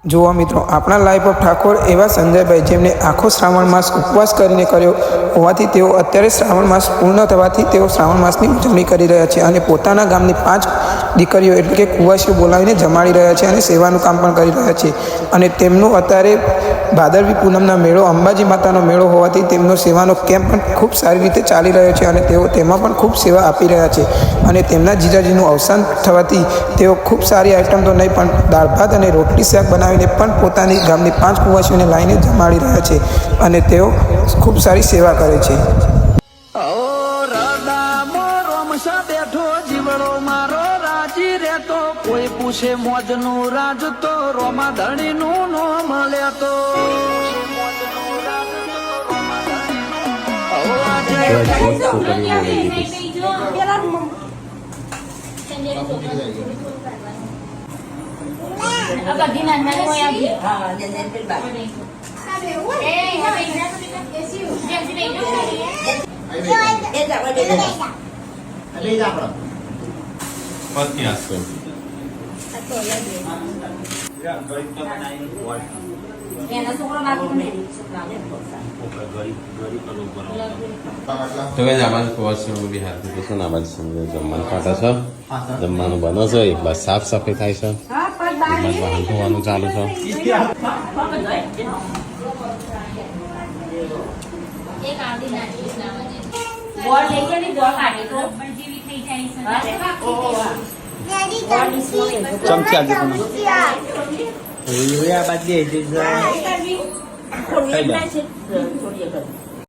જોવા મિત્રો, આપણા લાઈફ ઓફ ઠાકોર એવા સંજયભાઈ જેમને આખો શ્રાવણ માસ ઉપવાસ કરીને કર્યો હોવાથી તેઓ અત્યારે શ્રાવણ માસ પૂર્ણ થવાથી તેઓ શ્રાવણ માસની ઉજવણી કરી રહ્યા છે અને પોતાના ગામની 5 દીકરીઓ એટલે કે કુવાસીઓ બોલાવીને જમાડી રહ્યા છે અને સેવાનું કામ પણ કરી રહ્યા છે. અને તેમનું અત્યારે ભાદરવી પૂનમના મેળો, અંબાજી માતાનો મેળો હોવાથી તેમનો સેવાનો કેમ્પ પણ ખૂબ સારી રીતે ચાલી રહ્યો છે અને તેઓ તેમાં પણ ખૂબ સેવા આપી રહ્યા છે. અને તેમના જીજાજીનું અવસાન થવાથી તેઓ ખૂબ સારી આઈટમ તો નહીં પણ દાળ ભાત અને રોટલી શાક બનાવીને પણ પોતાની ગામની 5 કુવાસીઓને લાવીને જમાડી રહ્યા છે અને તેઓ ખૂબ સારી સેવા કરે છે. કોઈ પૂછે મોજનું રાજ તો રોમા ધણીનું નો મળે તો તો કઈ આમાં કુવાસીઓ બી હાથ દીધું છે ને આમાં જમવાનું કાઢે છે, જમવાનું બને છે, બસ સાફ સફાઈ થાય છે, વાહન ધોવાનું ચાલુ છે. ચમચી આજે પણ